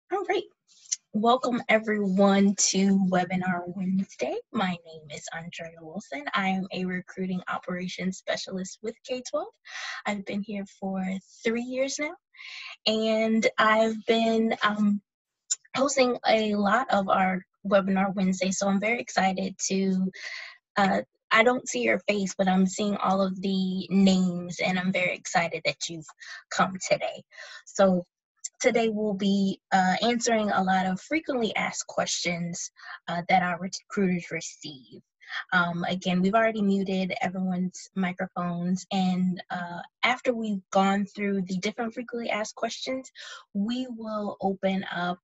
All right. Welcome everyone to Webinar Wednesday. My name is Andrea Wilson. I am a recruiting operations specialist with K12. I've been here for 3 years now, and I've been hosting a lot of our Webinar Wednesday, so I'm very excited to I don't see your face, but I'm seeing all of the names, and I'm very excited that you've come today. So today we'll be answering a lot of frequently asked questions that our recruiters receive. Again, we've already muted everyone's microphones, and after we've gone through the different frequently asked questions, we will open up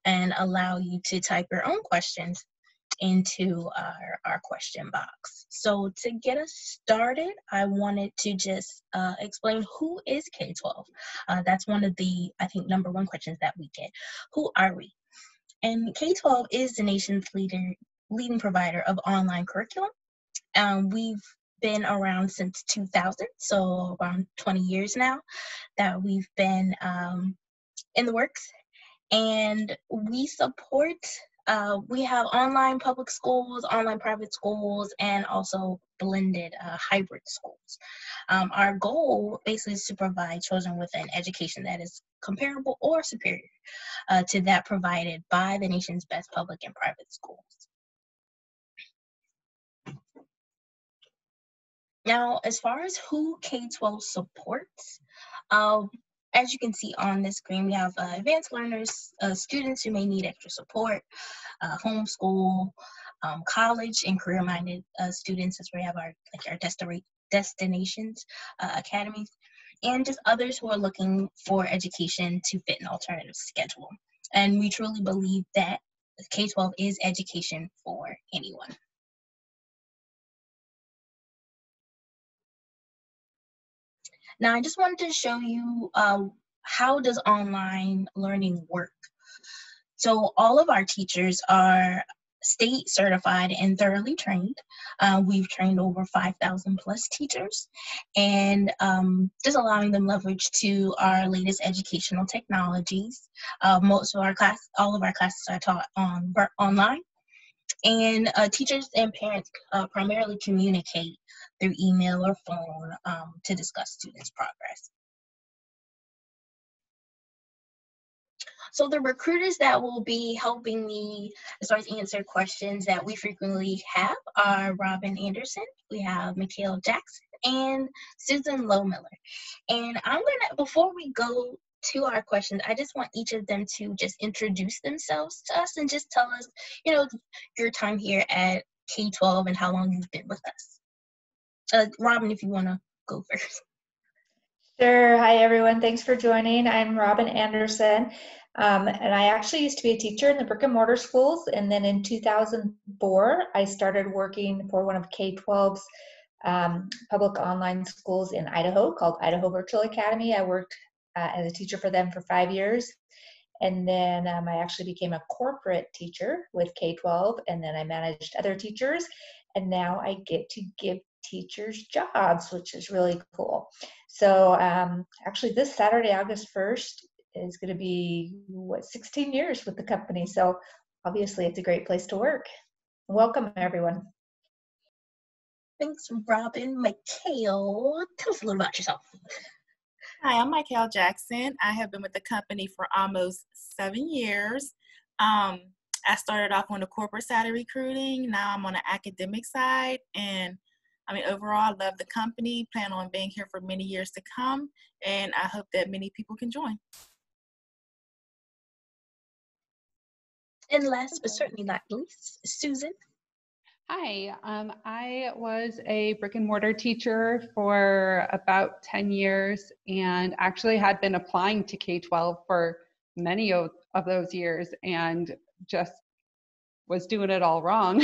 and allow you to type your own questions into our question box. So to get us started, I wanted to just explain who is K12. That's one of the, I think, number one questions that we get. Who are we? And K12 is the nation's leading provider of online curriculum. We've been around since 2000, so around 20 years now that we've been in the works. And we support we have online public schools, online private schools, and also blended hybrid schools. Our goal basically is to provide children with an education that is comparable or superior to that provided by the nation's best public and private schools. Now, as far as who K12 supports, as you can see on the screen, we have advanced learners, students who may need extra support, homeschool, college and career-minded students, as we have our destinations, academies, and just others who are looking for education to fit an alternative schedule. And we truly believe that K-12 is education for anyone. Now, I just wanted to show you how does online learning work. So all of our teachers are state certified and thoroughly trained. We've trained over 5,000 plus teachers, and just allowing them leverage to our latest educational technologies. All of our classes are taught online. And teachers and parents primarily communicate through email or phone to discuss students' progress. So the recruiters that will be helping me as far as answer questions that we frequently have are Robin Anderson, we have Mikhail Jackson, and Susan Lowmiller. And before we go to our questions, I just want each of them to just introduce themselves to us and just tell us, your time here at K12 and how long you've been with us. Robin, if you want to go first. Sure. Hi, everyone. Thanks for joining. I'm Robin Anderson, and I actually used to be a teacher in the brick and mortar schools, and then in 2004, I started working for one of K12's public online schools in Idaho called Idaho Virtual Academy. I worked as a teacher for them for 5 years, and then I actually became a corporate teacher with K12, and then I managed other teachers, and now I get to give teachers jobs, which is really cool. So actually this Saturday, August 1st, is going to be 16 years with the company. So obviously it's a great place to work. Welcome, everyone. Thanks, Robin. Mikhail, tell us a little about yourself. Hi, I'm Mikhail Jackson. I have been with the company for almost 7 years. I started off on the corporate side of recruiting. Now I'm on the academic side, and overall, I love the company, plan on being here for many years to come, and I hope that many people can join. And last but certainly not least, Susan. Hi, I was a brick and mortar teacher for about 10 years and actually had been applying to K12 for many of those years and just was doing it all wrong.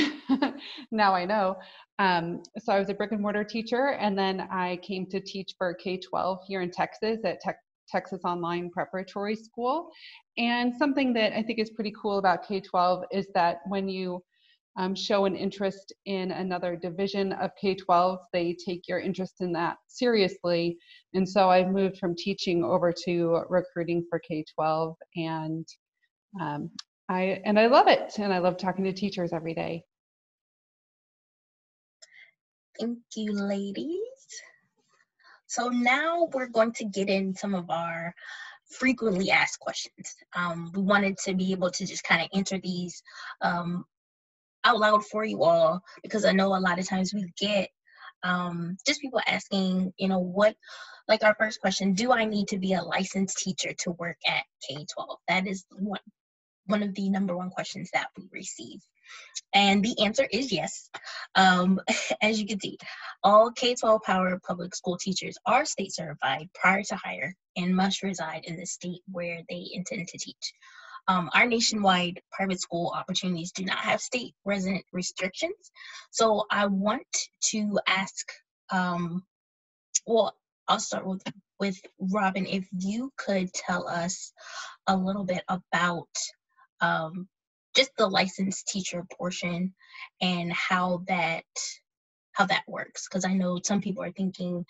Now I know. So I was a brick and mortar teacher, and then I came to teach for K12 here in Texas at Texas Online Preparatory School. And something that I think is pretty cool about K12 is that when you show an interest in another division of K12, they take your interest in that seriously. And so I've moved from teaching over to recruiting for K12, and I love it, and I love talking to teachers every day. Thank you, ladies. So now we're going to get in some of our frequently asked questions. We wanted to be able to just kind of answer these out loud for you all, because I know a lot of times we get just people asking, what, like our first question, do I need to be a licensed teacher to work at K12? That is one of the number one questions that we receive. And the answer is yes. As you can see, all K12 Power public school teachers are state certified prior to hire and must reside in the state where they intend to teach. Our nationwide private school opportunities do not have state resident restrictions. So I want to ask, well, I'll start with Robin, if you could tell us a little bit about just the licensed teacher portion and how that works, because I know some people are thinking,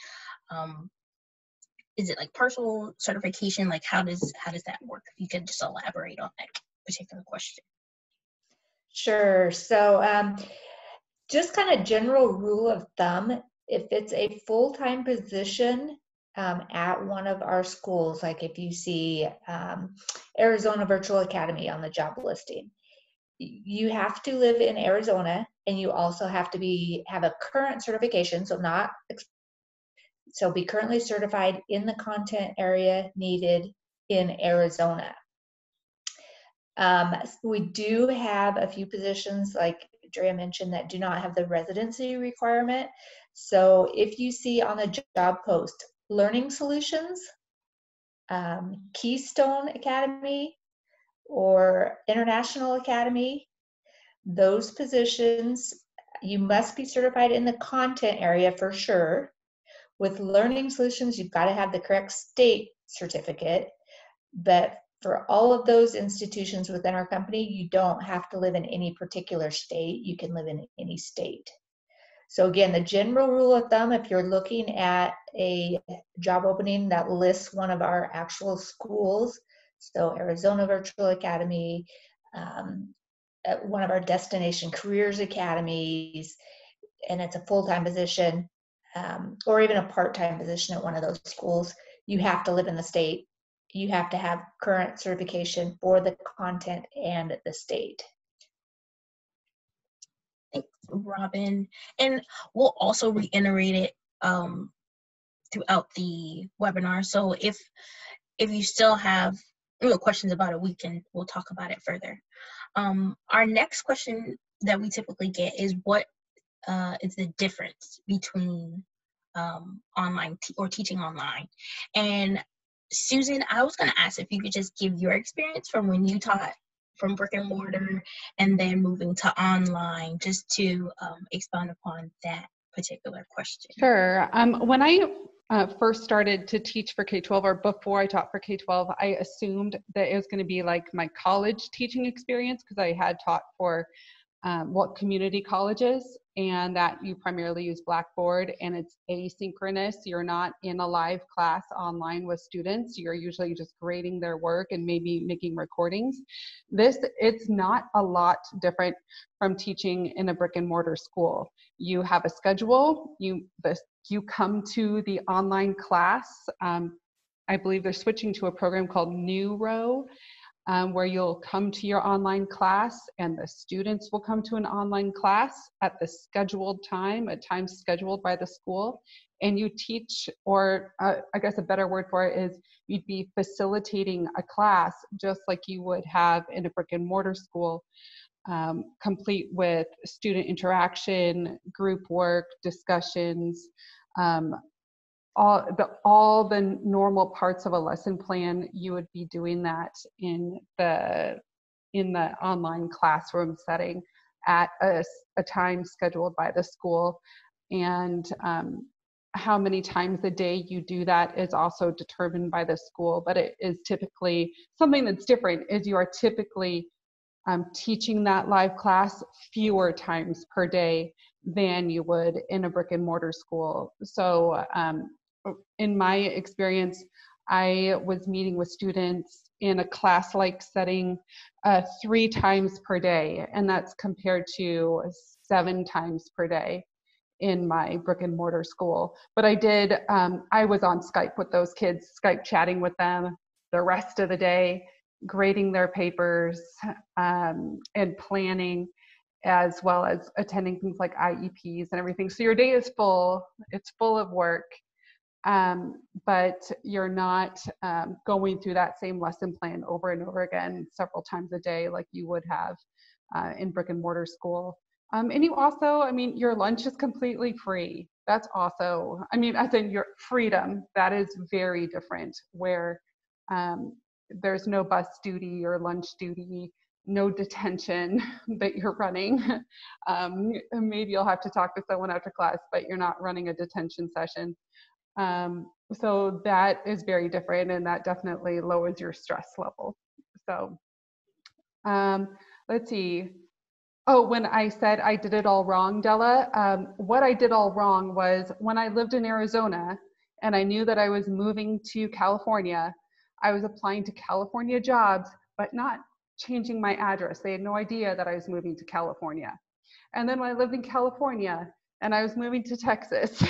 is it like personal certification? Like how does that work? If you could just elaborate on that particular question. Sure. So just kind of general rule of thumb, if it's a full-time position at one of our schools, like if you see Arizona Virtual Academy on the job listing, you have to live in Arizona, and you also have to have a current certification, so be currently certified in the content area needed in Arizona. We do have a few positions, like Drea mentioned, that do not have the residency requirement. So if you see on the job post, Learning Solutions, Keystone Academy, or International Academy, those positions, you must be certified in the content area for sure. With Learning Solutions, you've got to have the correct state certificate, but for all of those institutions within our company, you don't have to live in any particular state. You can live in any state. So again, the general rule of thumb, if you're looking at a job opening that lists one of our actual schools, so Arizona Virtual Academy, one of our Destination Careers Academies, and it's a full-time position, or even a part-time position at one of those schools, you have to live in the state. You have to have current certification for the content and the state. Thanks, Robin. And we'll also reiterate it throughout the webinar. So if you still have questions about it, we'll talk about it further. Our next question that we typically get is what is the difference between online or teaching online? And Susan, I was going to ask if you could just give your experience from when you taught from brick and mortar and then moving to online, just to expound upon that particular question. Sure. When I first started to teach for K-12, or before I taught for K-12, I assumed that it was going to be like my college teaching experience, because I had taught for community colleges, and that you primarily use Blackboard, and it's asynchronous. You're not in a live class online with students. You're usually just grading their work and maybe making recordings. It's not a lot different from teaching in a brick and mortar school. You have a schedule. You come to the online class. I believe they're switching to a program called Neuro, where you'll come to your online class and the students will come to an online class at the scheduled time, a time scheduled by the school, and you teach, or I guess a better word for it is you'd be facilitating a class just like you would have in a brick and mortar school, complete with student interaction, group work, discussions, all the normal parts of a lesson plan. You would be doing that in the online classroom setting at a time scheduled by the school. And how many times a day you do that is also determined by the school, but it is typically something that's different is you are typically teaching that live class fewer times per day than you would in a brick and mortar school. So in my experience, I was meeting with students in a class-like setting 3 times per day, and that's compared to 7 times per day in my brick and mortar school. But I was on Skype with those kids, Skype chatting with them the rest of the day, grading their papers, and planning, as well as attending things like IEPs and everything. So your day is full, it's full of work, but you're not going through that same lesson plan over and over again several times a day like you would have in brick and mortar school. And you also, I mean, your lunch is completely free. That's also, I mean, as in your freedom, that is very different, where there's no bus duty or lunch duty, no detention that you're running. Maybe you'll have to talk to someone after class, but you're not running a detention session. So that is very different, and that definitely lowers your stress level. So let's see. Oh, when I said I did it all wrong, Della, what I did all wrong was when I lived in Arizona and I knew that I was moving to California, I was applying to California jobs, but not changing my address. They had no idea that I was moving to California. And then when I lived in California and I was moving to Texas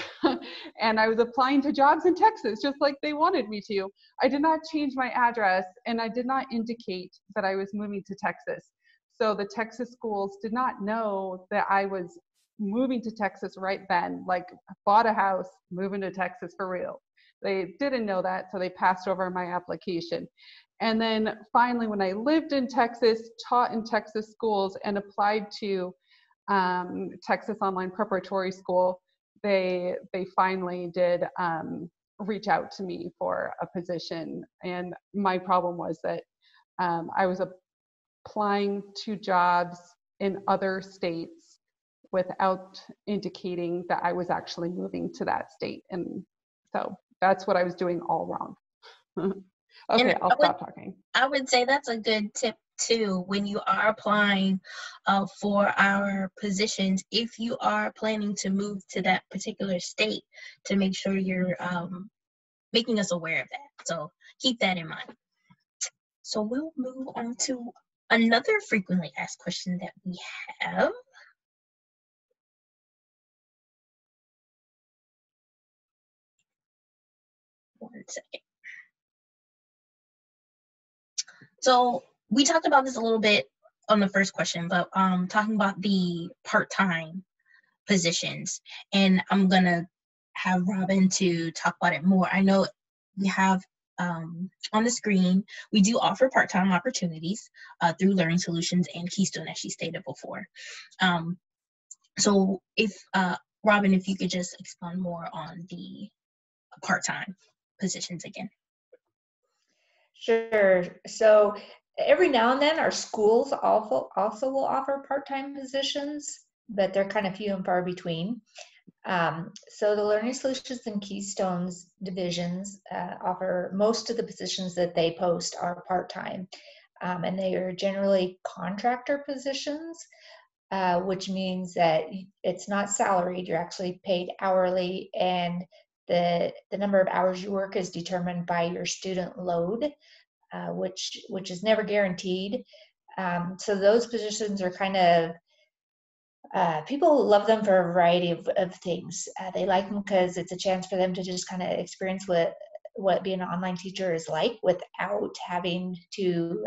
and I was applying to jobs in Texas, just like they wanted me to, I did not change my address and I did not indicate that I was moving to Texas. So the Texas schools did not know that I was moving to Texas right then, like bought a house, moving to Texas for real. They didn't know that, so they passed over my application. And then finally, when I lived in Texas, taught in Texas schools, and applied to Texas Online Preparatory School, they finally did reach out to me for a position. And my problem was that I was applying to jobs in other states without indicating that I was actually moving to that state. And so that's what I was doing all wrong. Okay, I'll stop talking. I would say that's a good tip too, when you are applying for our positions, if you are planning to move to that particular state, to make sure you're making us aware of that. So keep that in mind. So we'll move on to another frequently asked question that we have. One second. So we talked about this a little bit on the first question, but talking about the part-time positions, and I'm gonna have Robin to talk about it more. I know we have on the screen, we do offer part-time opportunities through Learning Solutions and Keystone, as she stated before. So if Robin, if you could just explain more on the part-time positions again. Sure. So every now and then our schools also will offer part-time positions, but they're kind of few and far between. So the Learning Solutions and Keystones divisions offer most of the positions that they post are part-time, and they are generally contractor positions, which means that it's not salaried, you're actually paid hourly, and the number of hours you work is determined by your student load, which is never guaranteed. So those positions are kind of, people love them for a variety of things. They like them because it's a chance for them to just kind of experience what being an online teacher is like without having to,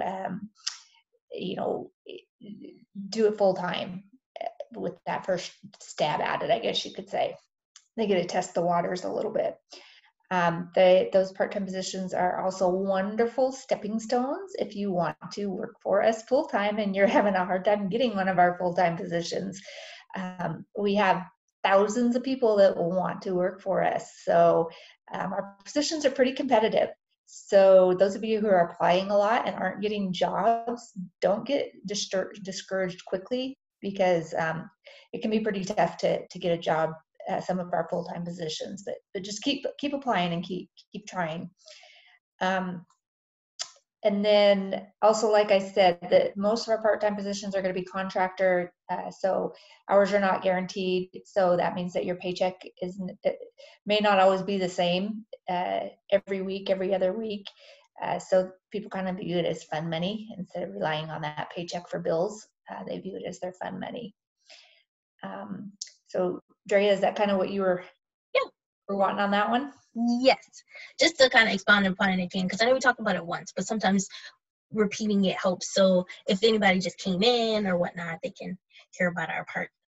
do it full time with that first stab at it, I guess you could say. They get to test the waters a little bit. Those part-time positions are also wonderful stepping stones if you want to work for us full-time and you're having a hard time getting one of our full-time positions. We have thousands of people that will want to work for us. So our positions are pretty competitive. So those of you who are applying a lot and aren't getting jobs, don't get discouraged quickly, because it can be pretty tough to get a job at some of our full-time positions, but just keep applying and keep trying. And then also, like I said, that most of our part-time positions are going to be contractor, so hours are not guaranteed. So that means that your paycheck may not always be the same every week, every other week. So people kind of view it as fund money instead of relying on that paycheck for bills. They view it as their fund money. So Drea, is that kind of what you were wanting on that one? Yes, just to kind of expand upon it again, because I know we talked about it once, but sometimes repeating it helps. So if anybody just came in or whatnot, they can hear about our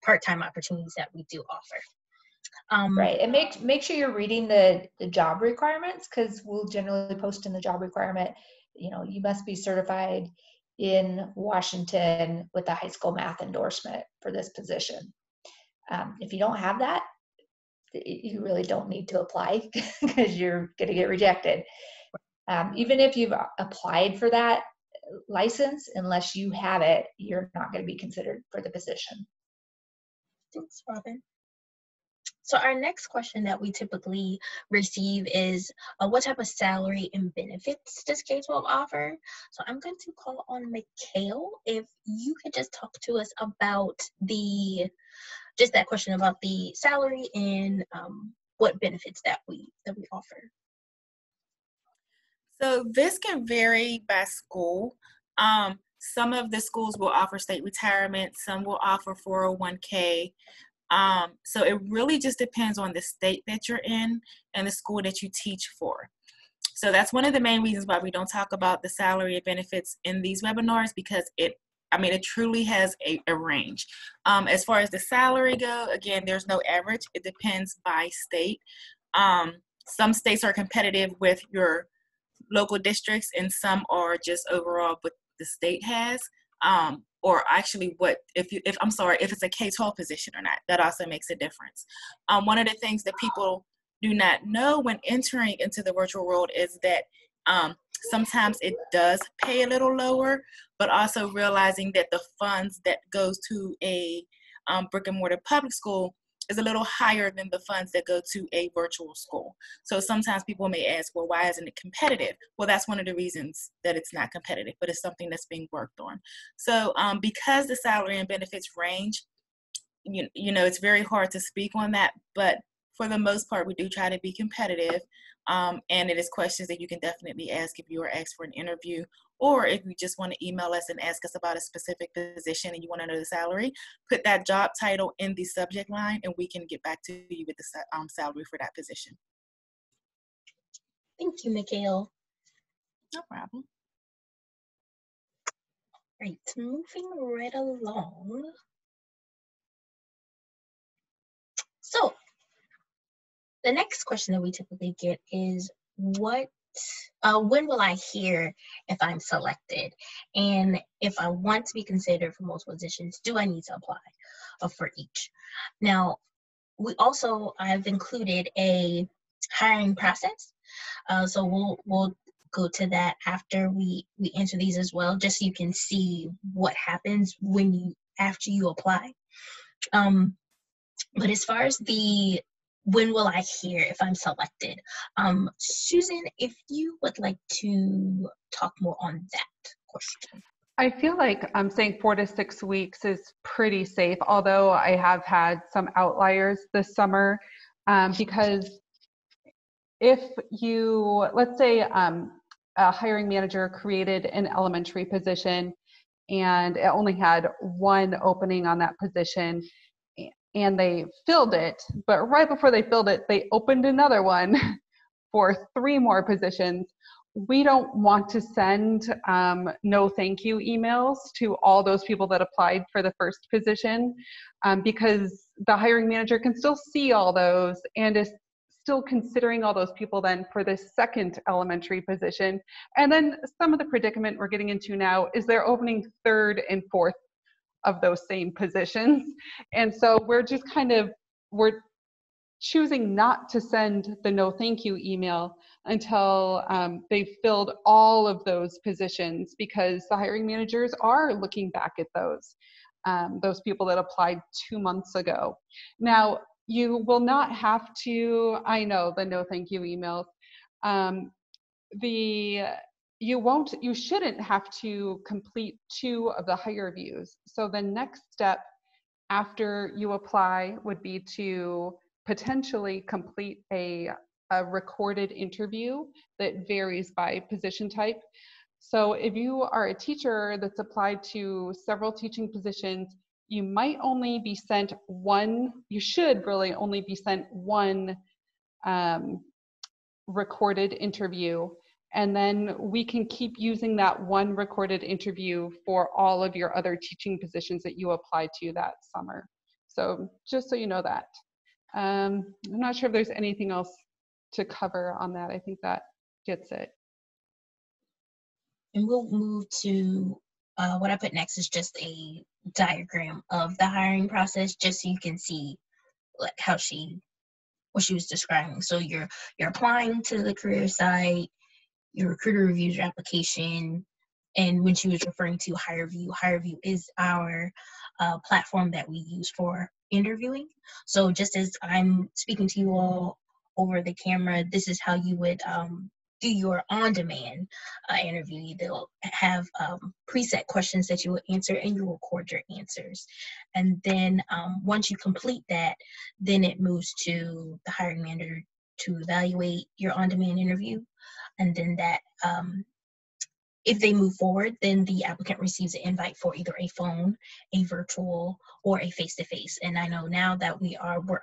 part-time opportunities that we do offer. Right, and make sure you're reading the job requirements, because we'll generally post in the job requirement, you must be certified in Washington with a high school math endorsement for this position. If you don't have that, you really don't need to apply because you're going to get rejected. Even if you've applied for that license, unless you have it, you're not going to be considered for the position. Thanks, Robin. So our next question that we typically receive is, what type of salary and benefits does K12 offer? So I'm going to call on Mikhail. If you could just talk to us about just that question about the salary and what benefits that we offer. So this can vary by school. Some of the schools will offer state retirement, some will offer 401k. So it really just depends on the state that you're in and the school that you teach for. So that's one of the main reasons why we don't talk about the salary and benefits in these webinars, because it truly has a range. As far as the salary go, again, there's no average. It depends by state. Some states are competitive with your local districts, and some are just overall what the state has. Or actually if it's a K12 position or not, that also makes a difference. One of the things that people do not know when entering into the virtual world is that sometimes it does pay a little lower, but also realizing that the funds that goes to a brick and mortar public school is a little higher than the funds that go to a virtual school. So sometimes people may ask, well, why isn't it competitive? Well, that's one of the reasons that it's not competitive, but it's something that's being worked on. So because the salary and benefits range, it's very hard to speak on that, but for the most part, we do try to be competitive. And it is questions that you can definitely ask if you are asked for an interview, or if you just want to email us and ask us about a specific position and you want to know the salary, put that job title in the subject line and we can get back to you with the salary for that position. Thank you, Mikhail. No problem. Right, moving right along. So the next question that we typically get is, when will I hear if I'm selected? And if I want to be considered for multiple positions, do I need to apply for each? Now, I've included a hiring process. So we'll go to that after we answer these as well, just so you can see what happens after you apply. But as far as when will I hear if I'm selected? Susan, if you would like to talk more on that question. I feel like I'm saying 4 to 6 weeks is pretty safe, although I have had some outliers this summer, because if let's say a hiring manager created an elementary position and it only had one opening on that position, and they filled it, but right before they filled it, they opened another one for 3 more positions. We don't want to send no thank you emails to all those people that applied for the first position, because the hiring manager can still see all those and is still considering all those people then for the second elementary position. And then some of the predicament we're getting into now is they're opening 3rd and 4th of those same positions. And so we're choosing not to send the no thank you email until they've filled all of those positions, because the hiring managers are looking back at those people that applied 2 months ago. Now, you will not have to, I know the no thank you emails, you shouldn't have to complete 2 of the hire views. So the next step after you apply would be to potentially complete a a recorded interview that varies by position type. So if you are a teacher that's applied to several teaching positions, you might only be sent one, you should really only be sent one recorded interview. And then we can keep using that one recorded interview for all of your other teaching positions that you applied to that summer. So just so you know that. I'm not sure if there's anything else to cover on that. I think that gets it. And we'll move to what I put next is just a diagram of the hiring process, just so you can see like what she was describing. So you're applying to the career site, your recruiter reviews your application, and when she was referring to HireVue is our platform that we use for interviewing. So just as I'm speaking to you all over the camera, this is how you would do your on-demand interview. They'll have preset questions that you will answer, and you record your answers. And then once you complete that, then it moves to the hiring manager to evaluate your on-demand interview. And then that, if they move forward, then the applicant receives an invite for either a phone, a virtual, or a face-to-face. And I know now that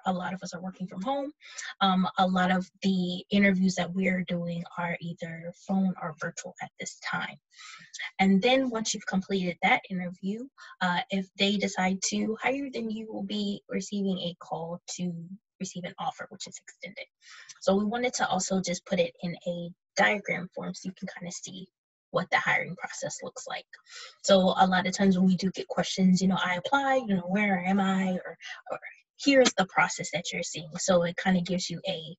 a lot of us are working from home, a lot of the interviews that we're doing are either phone or virtual at this time. And then once you've completed that interview, if they decide to hire you, then you will be receiving a call to receive an offer, which is extended. So we wanted to also just put it in a diagram form so you can kind of see what the hiring process looks like. So a lot of times when we do get questions, I apply, where am I, or here's the process that you're seeing. So it kind of gives you a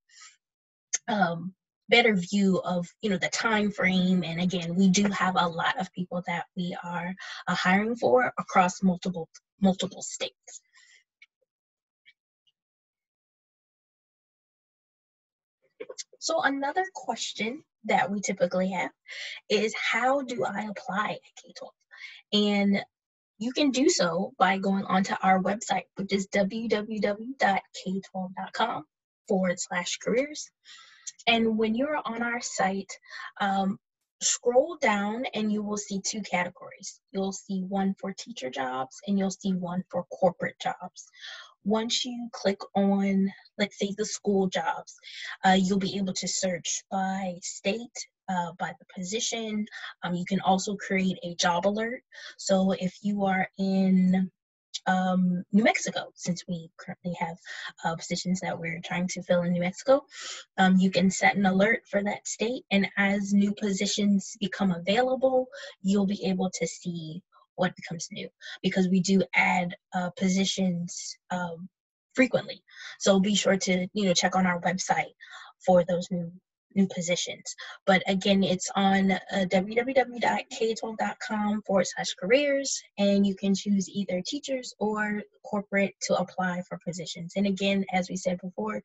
better view of the time frame. And again, we do have a lot of people that we are hiring for across multiple states. So another question that we typically have is, how do I apply at K12? And you can do so by going onto our website, which is www.k12.com/careers. And when you're on our site, scroll down and you will see two categories. You'll see one for teacher jobs and you'll see one for corporate jobs. Once you click on, let's say, the school jobs, you'll be able to search by state, by the position. You can also create a job alert. So if you are in New Mexico, since we currently have positions that we're trying to fill in New Mexico, you can set an alert for that state, and as new positions become available, you'll be able to see what becomes new, because we do add positions frequently. So be sure to check on our website for those new positions. But again, it's on www.k12.com/careers, and you can choose either teachers or corporate to apply for positions. And again, as we said before,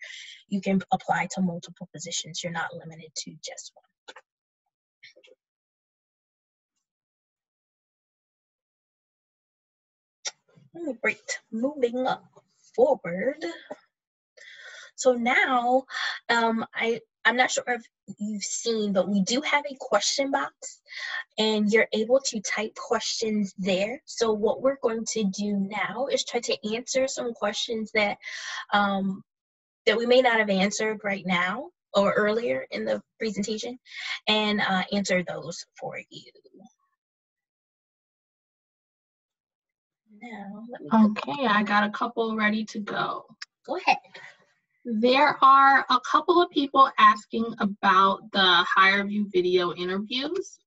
you can apply to multiple positions. You're not limited to just one. Great. Moving forward. So now, I'm not sure if you've seen, but we do have a question box, and you're able to type questions there. So what we're going to do now is try to answer some questions that that we may not have answered right now or earlier in the presentation, and answer those for you. Now, Okay, I got a couple ready to go. Go ahead. There are a couple of people asking about the HireVue video interviews,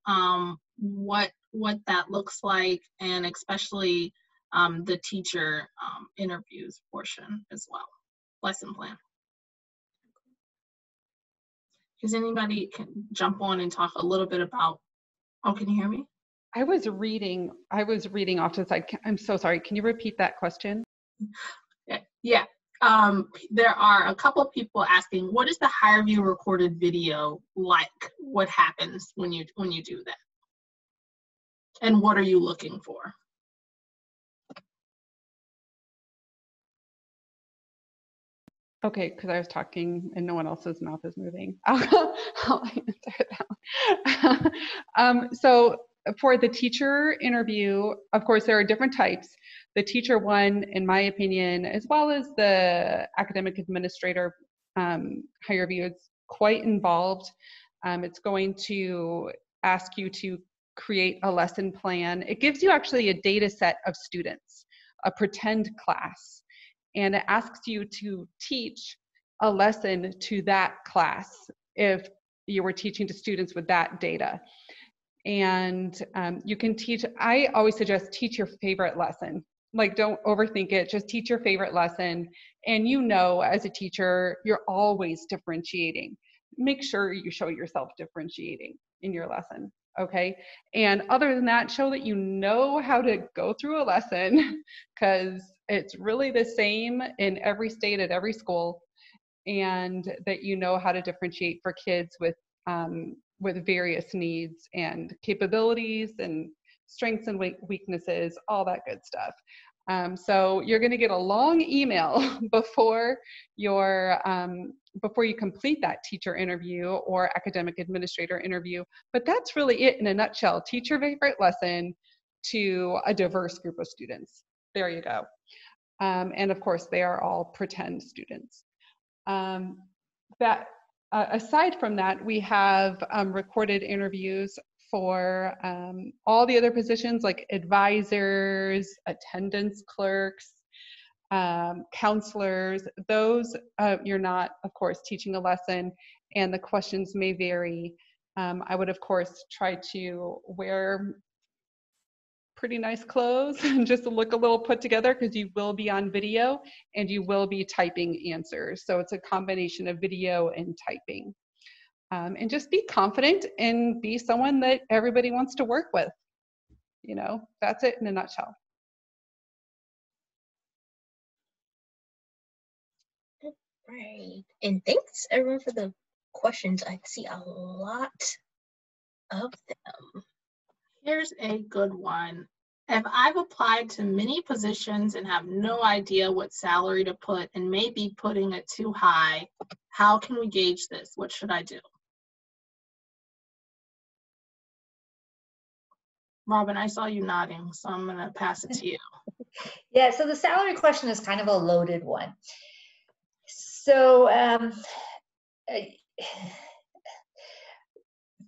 what that looks like, and especially the teacher interviews portion as well, lesson plan. Does anybody can jump on and talk a little bit about, can you hear me? I was reading off to the side. I'm so sorry. Can you repeat that question? Yeah. There are a couple of people asking, what is the HireVue recorded video like? What happens when you do that? And what are you looking for? Okay, because I was talking and no one else's mouth is moving. I'll answer that one. So for the teacher interview, of course, there are different types. The teacher one, in my opinion, as well as the academic administrator higher view, it's quite involved. It's going to ask you to create a lesson plan. It gives you actually a data set of students, a pretend class, and it asks you to teach a lesson to that class if you were teaching to students with that data. And you can teach, I always suggest teach your favorite lesson. Like, don't overthink it, just teach your favorite lesson. And you know, as a teacher, you're always differentiating. Make sure you show yourself differentiating in your lesson, okay? And other than that, show that you know how to go through a lesson, because it's really the same in every state at every school, and that you know how to differentiate for kids with various needs and capabilities and strengths and weaknesses, all that good stuff. So you're going to get a long email before you complete that teacher interview or academic administrator interview. But that's really it in a nutshell. Teach your favorite lesson to a diverse group of students. There you go. And of course, they are all pretend students. Aside from that, we have recorded interviews for all the other positions like advisors, attendance clerks, counselors. Those, you're not, of course, teaching a lesson, and the questions may vary. I would, of course, try to wear pretty nice clothes and just look a little put together, because you will be on video and you will be typing answers. So it's a combination of video and typing. And just be confident and be someone that everybody wants to work with. You know, that's it in a nutshell. Right. And thanks everyone for the questions. I see a lot of them. Here's a good one. If I've applied to many positions and have no idea what salary to put and may be putting it too high, how can we gauge this? What should I do? Robin, I saw you nodding, so I'm going to pass it to you. Yeah, so the salary question is kind of a loaded one. So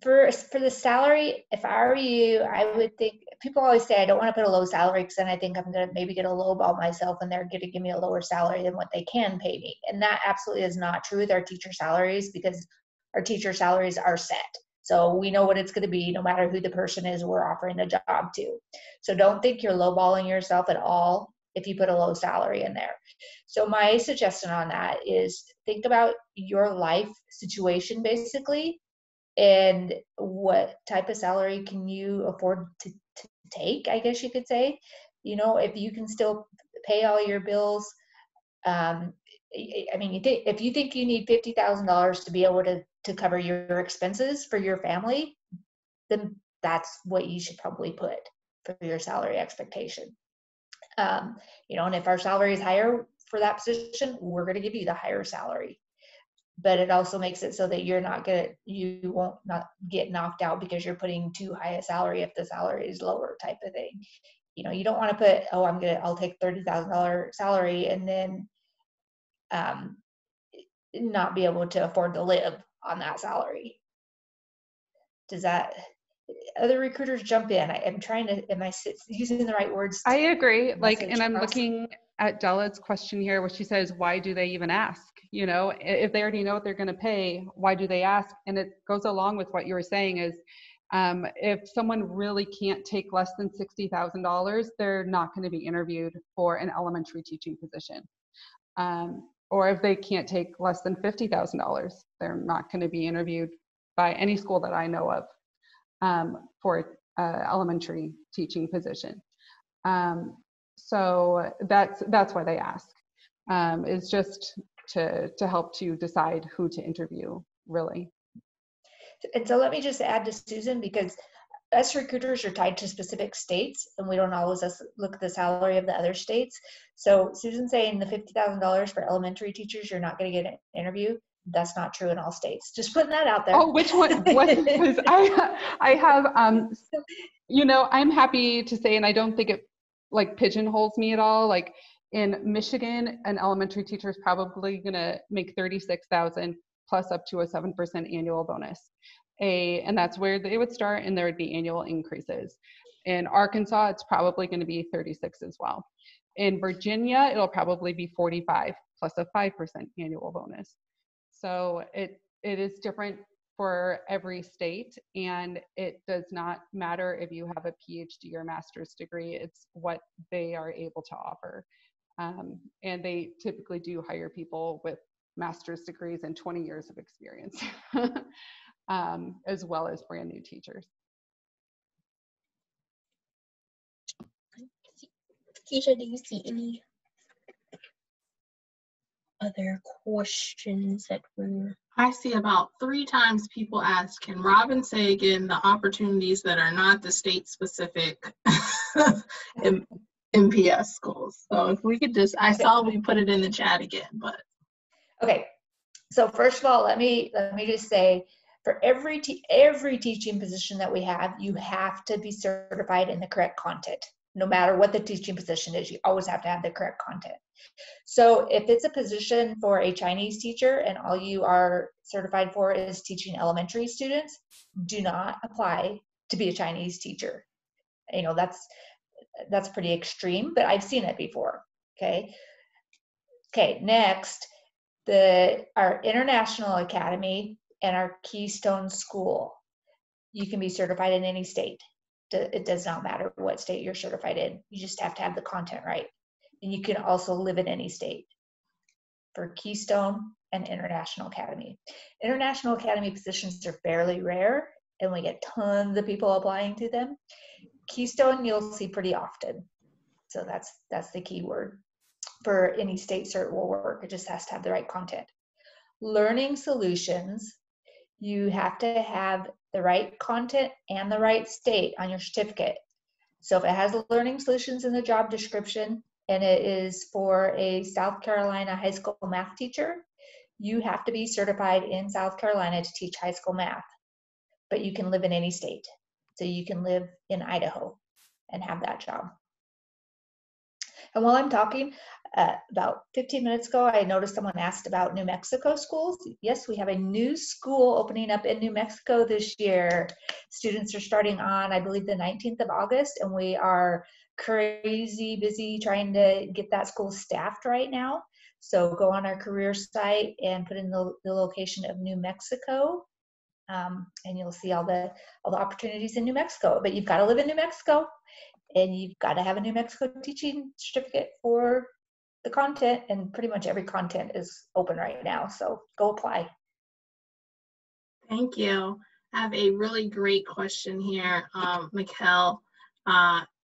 for the salary, if I were you, I would think, people always say I don't want to put a low salary because then I think I'm going to maybe get a lowball myself and they're going to give me a lower salary than what they can pay me. And that absolutely is not true with our teacher salaries, because our teacher salaries are set. So we know what it's going to be no matter who the person is we're offering the job to. So don't think you're lowballing yourself at all if you put a low salary in there. So my suggestion on that is think about your life situation basically, and what type of salary can you afford to take, I guess you could say. You know, if you can still pay all your bills, I mean, if you think you need $50,000 to be able to cover your expenses for your family, then that's what you should probably put for your salary expectation. You know, and if our salary is higher for that position, we're going to give you the higher salary. But it also makes it so that you won't not get knocked out because you're putting too high a salary if the salary is lower, type of thing. You know, you don't want to put, oh, I'll take $30,000 salary and then not be able to afford to live on that salary. Does that, other recruiters jump in? I'm trying to, am I using the right words? I agree. Like, and I'm looking at Della's question here, where she says, why do they even ask? You know, if they already know what they're going to pay, why do they ask? And it goes along with what you were saying is, if someone really can't take less than $60,000, they're not going to be interviewed for an elementary teaching position. Or if they can't take less than $50,000, they're not going to be interviewed by any school that I know of for an elementary teaching position. So that's why they ask. Is just to help to decide who to interview, really. And so let me just add to Susan, because us recruiters are tied to specific states, and we don't always look at the salary of the other states. So Susan saying the $50,000 for elementary teachers, you're not going to get an interview. That's not true in all states. Just putting that out there. Oh, which one? What? Because I have, you know, I'm happy to say, and I don't think it like pigeonholes me at all. Like in Michigan, an elementary teacher is probably going to make $36,000 plus up to a 7% annual bonus. And that's where they would start, and there would be annual increases. In Arkansas, it's probably going to be 36 as well. In Virginia, it'll probably be 45 plus a 5% annual bonus. So it is different for every state, and it does not matter if you have a PhD or master's degree. It's what they are able to offer. And they typically do hire people with master's degrees and 20 years of experience, as well as brand new teachers. Keisha, do you see any other questions that were? I see about 3 times people ask, can Robin say again the opportunities that are not the state-specific MPS schools? So if we could just, I saw we put it in the chat again, but. Okay, so first of all, let me just say, for every teaching position that we have, you have to be certified in the correct content. No matter what the teaching position is, you always have to have the correct content. So if it's a position for a Chinese teacher and all you are certified for is teaching elementary students, do not apply to be a Chinese teacher. You know, that's pretty extreme, but I've seen it before. Okay, next, our International Academy and our Keystone School. You can be certified in any state. It does not matter what state you're certified in. You just have to have the content right. And you can also live in any state for Keystone and International Academy. International Academy positions are fairly rare, and we get tons of people applying to them. Keystone, you'll see pretty often. So that's the key word. For any state cert will work. It just has to have the right content. Learning Solutions, you have to have the right content and the right state on your certificate. So if it has Learning Solutions in the job description and it is for a South Carolina high school math teacher, you have to be certified in South Carolina to teach high school math. But you can live in any state. So you can live in Idaho and have that job. And while I'm talking, about 15 minutes ago, I noticed someone asked about New Mexico schools. Yes, we have a new school opening up in New Mexico this year. Students are starting on, I believe, the 19th of August, and we are crazy busy trying to get that school staffed right now. So go on our career site and put in the location of New Mexico, and you'll see all the opportunities in New Mexico. But you've got to live in New Mexico, and you've got to have a New Mexico teaching certificate for the content, and pretty much every content is open right now, so go apply. Thank you. I have a really great question here, Mikkel.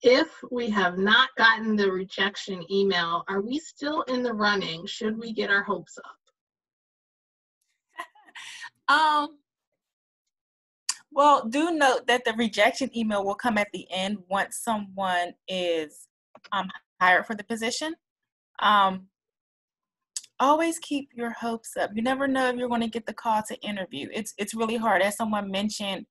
If we have not gotten the rejection email, are we still in the running? Should we get our hopes up? Well, do note that the rejection email will come at the end once someone is hired for the position. Always keep your hopes up. You never know if you're going to get the call to interview. It's really hard. As someone mentioned,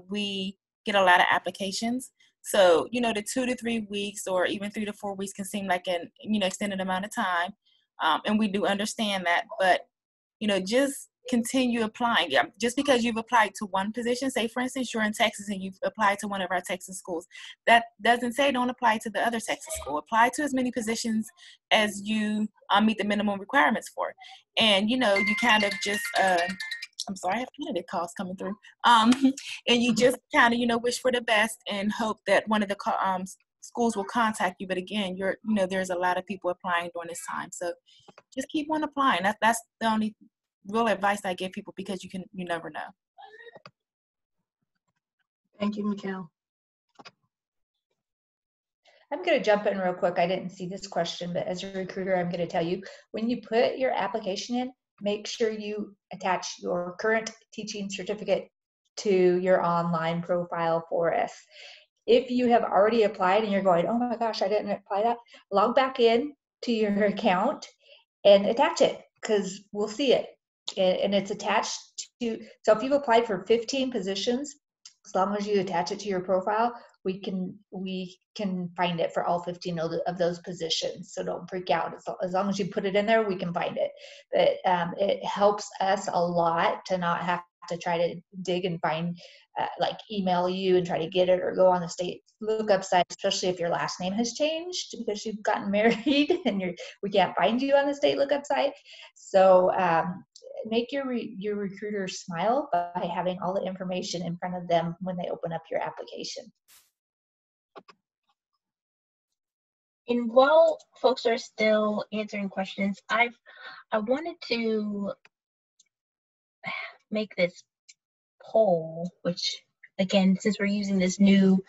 we get a lot of applications. So, you know, the 2 to 3 weeks or even 3 to 4 weeks can seem like an, you know, extended amount of time. And we do understand that, but, you know, just continue applying. Yeah, just because you've applied to one position, say for instance you're in Texas and you've applied to one of our Texas schools, that doesn't say don't apply to the other Texas school. Apply to as many positions as you meet the minimum requirements for. And you know, you kind of just I'm sorry, I have candidate calls coming through. And you just kind of, you know, wish for the best and hope that one of the schools will contact you. But again, you know, there's a lot of people applying during this time, so just keep on applying. That's the only real advice I give people, because you never know. Thank you, Mikkel. I'm going to jump in real quick. I didn't see this question, but as a recruiter, I'm going to tell you, when you put your application in, make sure you attach your current teaching certificate to your online profile for us. If you have already applied and you're going, oh my gosh, I didn't apply that, log back in to your account and attach it, because we'll see it. And it's attached to, so if you've applied for 15 positions, as long as you attach it to your profile, we can find it for all 15 of those positions. So don't freak out. As long as you put it in there, we can find it. But it helps us a lot to not have to try to dig and find, like email you and try to get it, or go on the state lookup site, especially if your last name has changed because you've gotten married and we can't find you on the state lookup site. So make your recruiter smile by having all the information in front of them when they open up your application. And while folks are still answering questions, I wanted to make this poll, which again, since we're using this new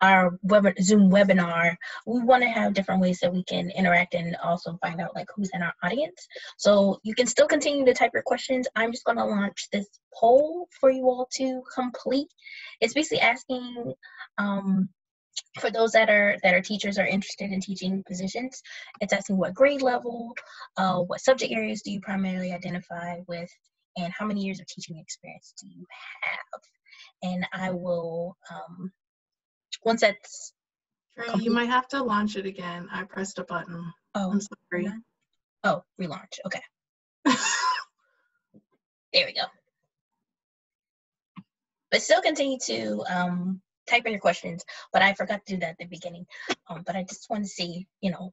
our Zoom webinar, we want to have different ways that we can interact and also find out like who's in our audience. So you can still continue to type your questions. I'm just going to launch this poll for you all to complete. It's basically asking for those that are teachers or interested in teaching positions. It's asking what grade level, what subject areas do you primarily identify with, and how many years of teaching experience do you have? And I will, once that's complete. You might have to launch it again. I pressed a button. Oh, I'm sorry. Oh, relaunch. Okay. There we go. But still continue to type in your questions. But I forgot to do that at the beginning. But I just want to see, you know,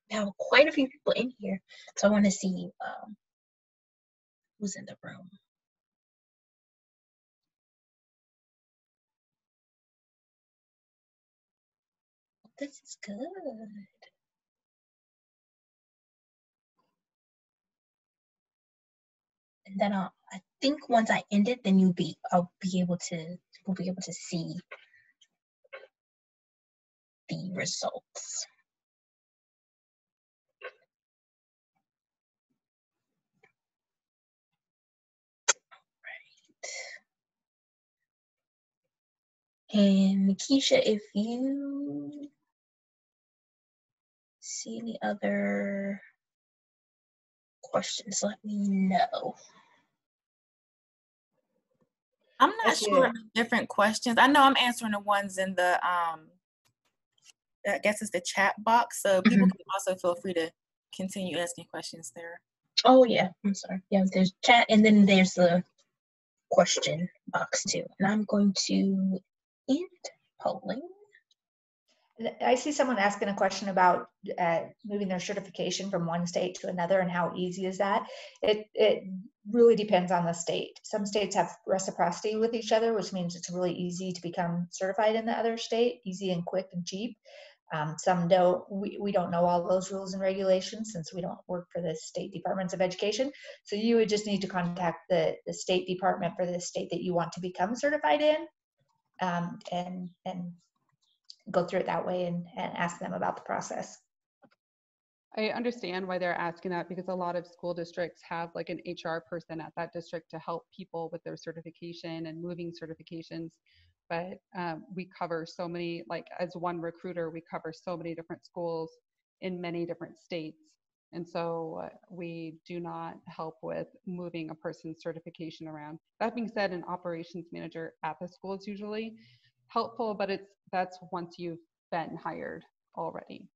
we have quite a few people in here. So I want to see who's in the room. This is good. And then I think once I end it, then we'll be able to see the results. Right. And Keisha, if you see any other questions, let me know. I'm not sure different questions. I know I'm answering the ones in the I guess it's the chat box, so people can also feel free to continue asking questions there. Oh yeah, I'm sorry. Yeah, there's chat and then there's the question box too. And I'm going to end polling. I see someone asking a question about moving their certification from one state to another and how easy is that? It really depends on the state. Some states have reciprocity with each other, which means it's really easy to become certified in the other state, easy and quick and cheap. Some don't. We don't know all those rules and regulations since we don't work for the state departments of education. So you would just need to contact the state department for the state that you want to become certified in, and go through it that way and ask them about the process. I understand why they're asking that, because a lot of school districts have like an HR person at that district to help people with their certification and moving certifications. But we cover so many, like as one recruiter, we cover so many different schools in many different states. And so we do not help with moving a person's certification around. That being said, an operations manager at the school is usually helpful, but that's once you've been hired already.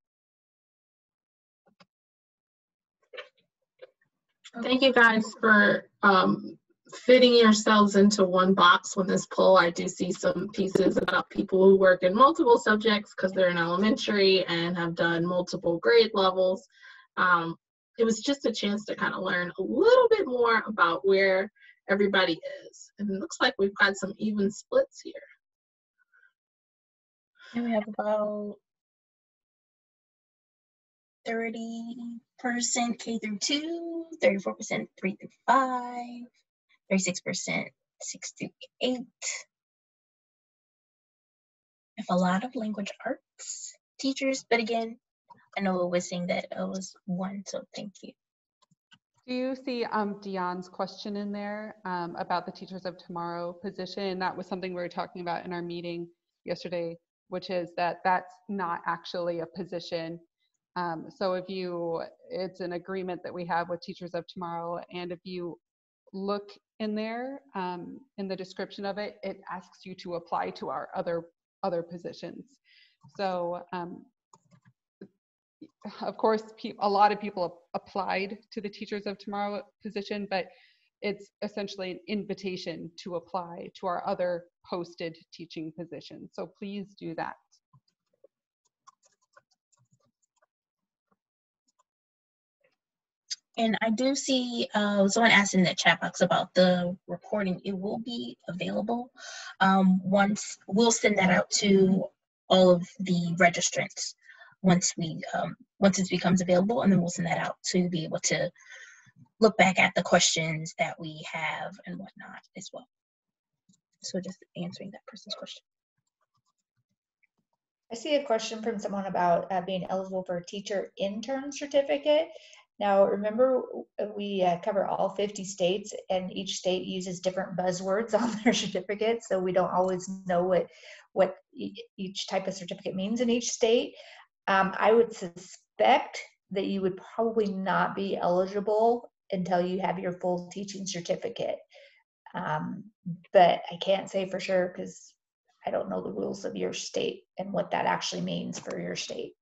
Thank you guys for fitting yourselves into one box with this poll. I do see some pieces about people who work in multiple subjects because they're in elementary and have done multiple grade levels. It was just a chance to kind of learn a little bit more about where everybody is. And it looks like we've got some even splits here. And we have about 30% K through 2, 34% 3 through 5, 36% 6 through 8. We have a lot of language arts teachers, but again, I know it was saying that it was 1, so thank you. Do you see Dion's question in there about the Teachers of Tomorrow position? That was something we were talking about in our meeting yesterday, which is that that's not actually a position. So it's an agreement that we have with Teachers of Tomorrow, and if you look in there, in the description of it, it asks you to apply to our other positions. So of course, a lot of people applied to the Teachers of Tomorrow position, but it's essentially an invitation to apply to our other posted teaching positions. So please do that. And I do see someone asked in the chat box about the recording. It will be available once. We'll send that out to all of the registrants once it becomes available, and then we'll send that out to be able to look back at the questions that we have and whatnot as well. So just answering that person's question. I see a question from someone about being eligible for a teacher intern certificate. Now, remember, we cover all 50 states, and each state uses different buzzwords on their certificates, so we don't always know what each type of certificate means in each state. I would suspect that you would probably not be eligible until you have your full teaching certificate. But I can't say for sure because I don't know the rules of your state and what that actually means for your state.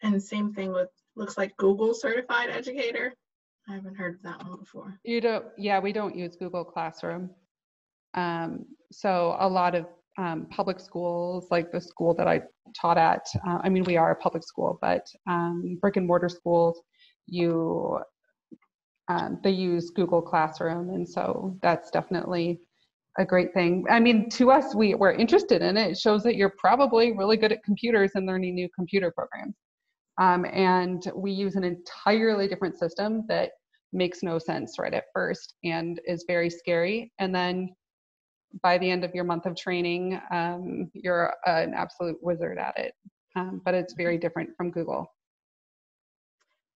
And same thing with, looks like Google Certified Educator. I haven't heard of that one before. We don't use Google Classroom. So a lot of public schools, like the school that I taught at, I mean, we are a public school, but brick and mortar schools, they use Google Classroom. And so that's definitely a great thing. I mean, to us, we're interested in it. It shows that you're probably really good at computers and learning new computer programs. And we use an entirely different system that makes no sense right at first and is very scary. And then by the end of your month of training, you're an absolute wizard at it. But it's very different from Google.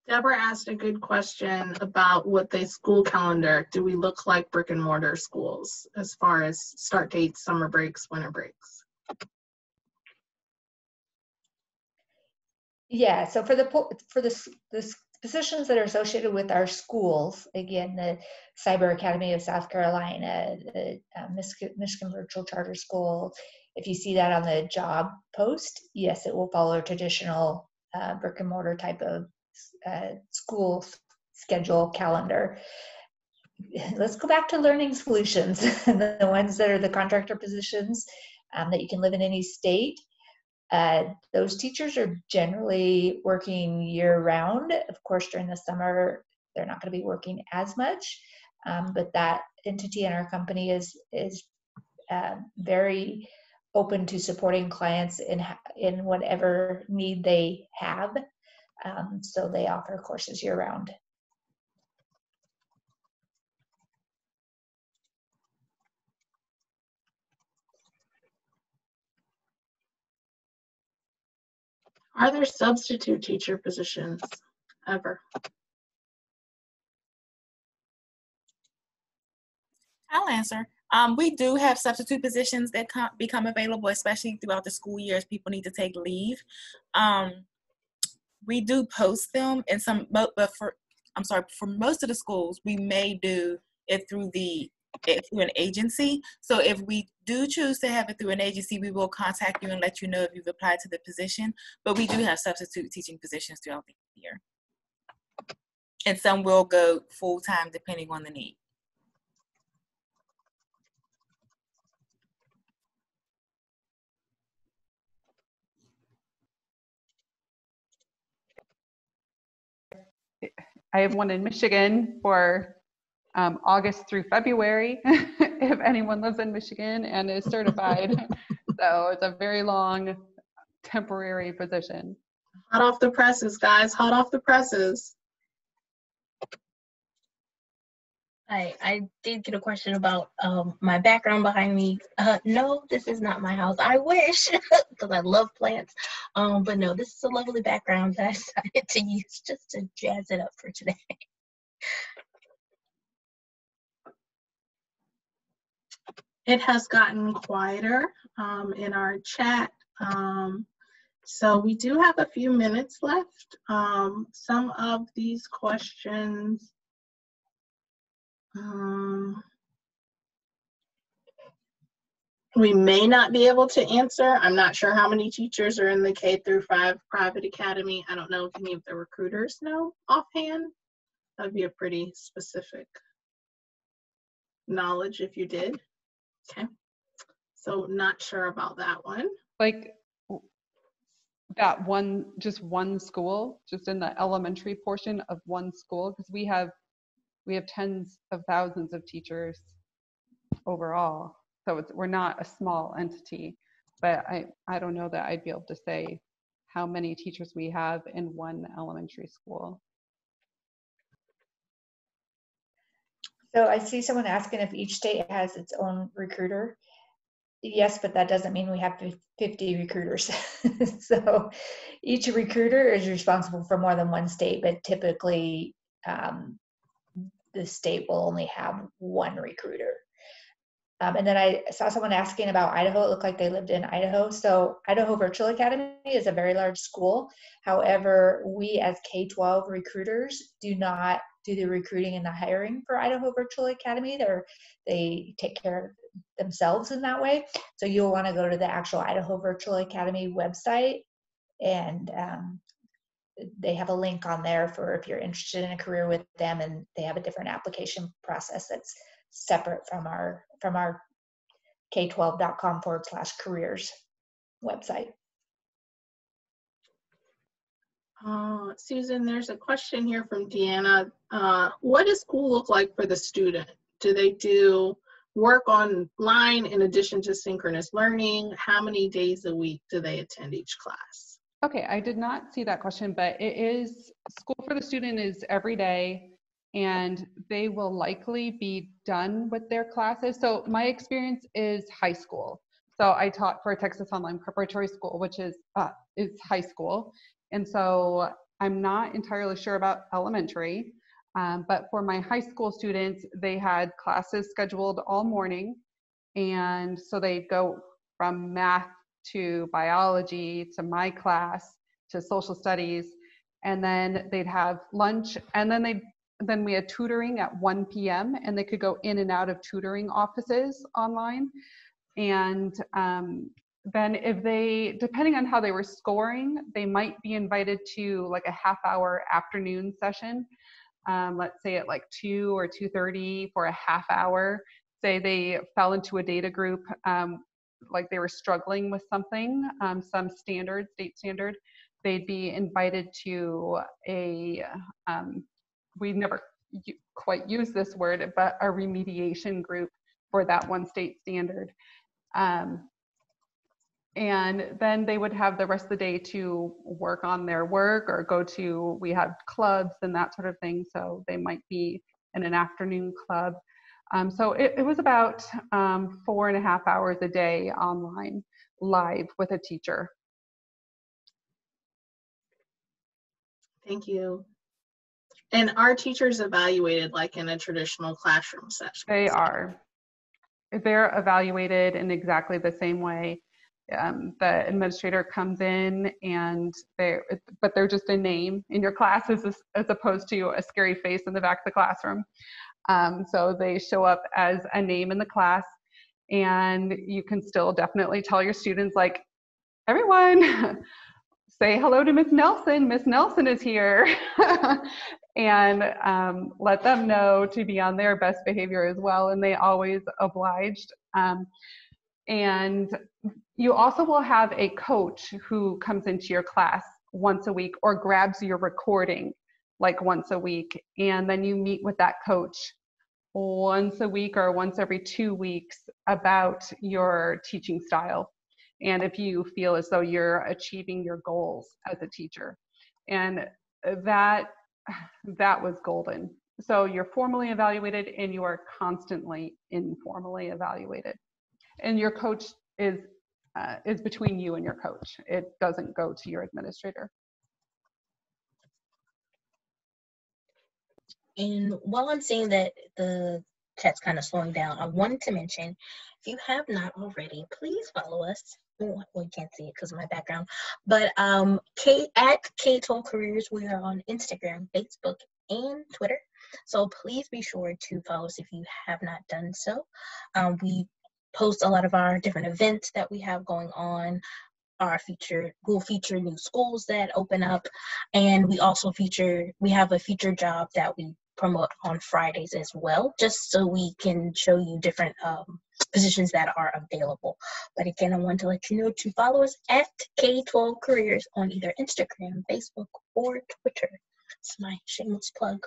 Deborah asked a good question about what the school calendar, do we look like brick and mortar schools as far as start dates, summer breaks, winter breaks? Yeah, so for the positions that are associated with our schools, again, the Cyber Academy of South Carolina, the Michigan Virtual Charter School, if you see that on the job post, yes, it will follow a traditional brick and mortar type of school schedule calendar. Let's go back to learning solutions, the ones that are the contractor positions that you can live in any state. Those teachers are generally working year-round. Of course, during the summer, they're not going to be working as much, but that entity in our company is very open to supporting clients in whatever need they have. So they offer courses year-round. Are there substitute teacher positions ever? I'll answer. We do have substitute positions that become available, especially throughout the school year as people need to take leave. We do post them in some, but for most of the schools, we may do it through an agency. So if we do choose to have it through an agency, we will contact you and let you know if you've applied to the position. But we do have substitute teaching positions throughout the year. And some will go full-time depending on the need. I have one in Michigan for August through February, if anyone lives in Michigan and is certified. So it's a very long temporary position. Hot off the presses, guys, hot off the presses. I did get a question about my background behind me. No, this is not my house. I wish, because I love plants. But no, this is a lovely background that I decided to use just to jazz it up for today. It has gotten quieter in our chat. So we do have a few minutes left. Some of these questions, we may not be able to answer. I'm not sure how many teachers are in the K-5 private academy. I don't know if any of the recruiters know offhand. That'd be a pretty specific knowledge if you did. Okay, so not sure about that one. Like that one, just one school, just in the elementary portion of one school, because we have tens of thousands of teachers overall. So we're not a small entity, but I don't know that I'd be able to say how many teachers we have in one elementary school. So I see someone asking if each state has its own recruiter. Yes, but that doesn't mean we have 50 recruiters. So each recruiter is responsible for more than one state, but typically the state will only have one recruiter. And then I saw someone asking about Idaho. It looked like they lived in Idaho. So Idaho Virtual Academy is a very large school. However, we as K-12 recruiters do not do the recruiting and the hiring for Idaho Virtual Academy. They take care of themselves in that way. So you'll want to go to the actual Idaho Virtual Academy website, and they have a link on there for if you're interested in a career with them, and they have a different application process that's separate from our K12.com/careers website. Susan, there's a question here from Deanna. What does school look like for the student? Do they do work online in addition to synchronous learning? How many days a week do they attend each class? Okay, I did not see that question, but it is, school for the student is every day, and they will likely be done with their classes. So my experience is high school. So I taught for a Texas Online Preparatory School, which is high school. And so I'm not entirely sure about elementary, but for my high school students, they had classes scheduled all morning. And so they'd go from math to biology to my class to social studies, and then they'd have lunch, and then we had tutoring at 1 p.m. and they could go in and out of tutoring offices online. And then if they, depending on how they were scoring, they might be invited to like a half-hour afternoon session, let's say at like 2 or 2:30 for a half hour. Say they fell into a data group, like they were struggling with something, some standard, state standard, they'd be invited to a, we never quite use this word, but a remediation group for that one state standard. And then they would have the rest of the day to work on their work or go to, we had clubs and that sort of thing. So they might be in an afternoon club. So it was about 4.5 hours a day online, live with a teacher. Thank you. And are teachers evaluated like in a traditional classroom session? They are. They're evaluated in exactly the same way. The administrator comes in and they're just a name in your class as opposed to a scary face in the back of the classroom. So they show up as a name in the class, and you can still definitely tell your students, like, everyone say hello to Miss Nelson. Miss Nelson is here. And let them know to be on their best behavior as well. And they always obliged. And you also will have a coach who comes into your class once a week or grabs your recording like once a week. And then you meet with that coach once a week or once every 2 weeks about your teaching style, and if you feel as though you're achieving your goals as a teacher. And that was golden. So you're formally evaluated and you are constantly informally evaluated. And your coach is is between you and your coach. It doesn't go to your administrator. And while I'm seeing that the chat's kind of slowing down, I wanted to mention, if you have not already, please follow us. Oh, well, you can't see it because of my background. But at K12 Careers, we are on Instagram, Facebook, and Twitter. So please be sure to follow us if you have not done so. We post a lot of our different events that we have going on. We'll feature new schools that open up, and we have a featured job that we promote on Fridays as well, just so we can show you different positions that are available. But again, I want to let you know to follow us at K12 Careers on either Instagram, Facebook, or Twitter. It's my shameless plug.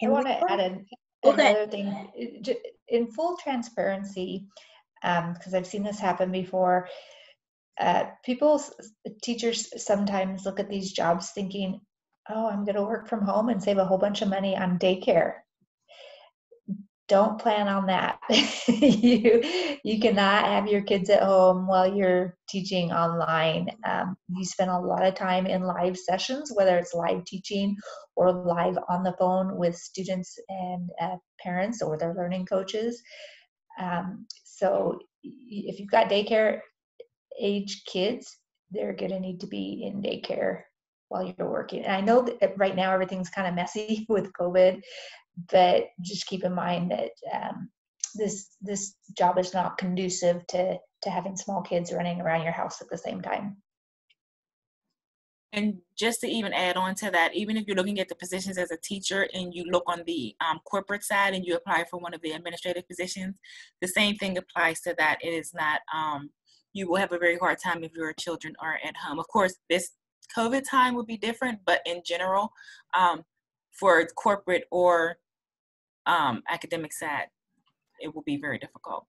I want to add another thing. In full transparency, because I've seen this happen before, teachers sometimes look at these jobs thinking, oh, I'm going to work from home and save a whole bunch of money on daycare. Don't plan on that. You cannot have your kids at home while you're teaching online. You spend a lot of time in live sessions, whether it's live teaching or live on the phone with students and parents or their learning coaches. So if you've got daycare age kids, they're going to need to be in daycare while you're working. And I know that right now everything's kind of messy with COVID, but just keep in mind that this job is not conducive to having small kids running around your house at the same time. And just to even add on to that, even if you're looking at the positions as a teacher and you look on the corporate side and you apply for one of the administrative positions, the same thing applies to that. It is not, you will have a very hard time if your children are at home. Of course, this COVID time would be different, but in general, for corporate or academic side, it will be very difficult.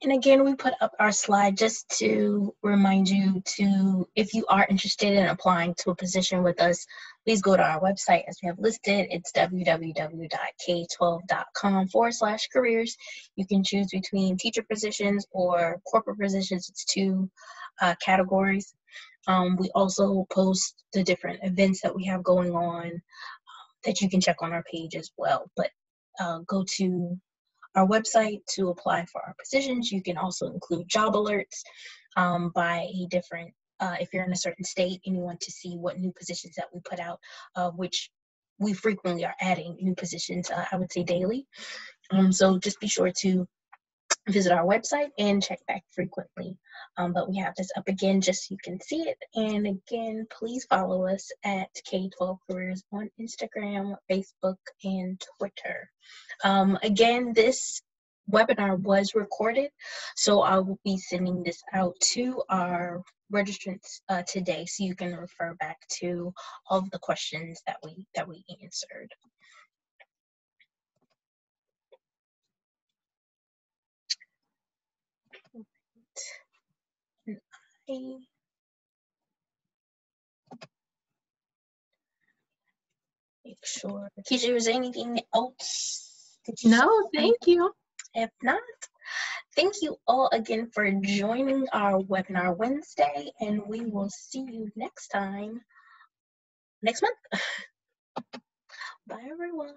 And again, we put up our slide just to remind you if you are interested in applying to a position with us, please go to our website as we have listed. It's www.k12.com/careers. You can choose between teacher positions or corporate positions. It's two categories. We also post the different events that we have going on that you can check on our page as well. But go to our website to apply for our positions. You can also include job alerts by a different, if you're in a certain state and you want to see what new positions that we put out, which we frequently are adding new positions, I would say daily. So just be sure to visit our website and check back frequently. But we have this up again just so you can see it. And again, please follow us at K12 Careers on Instagram, Facebook, and Twitter. Again, this webinar was recorded, so I will be sending this out to our registrants today, so you can refer back to all of the questions that we answered. Make sure. Keisha, was there anything else? No, thank you. If not, thank you all again for joining our webinar Wednesday, and we will see you next time, next month. Bye, everyone.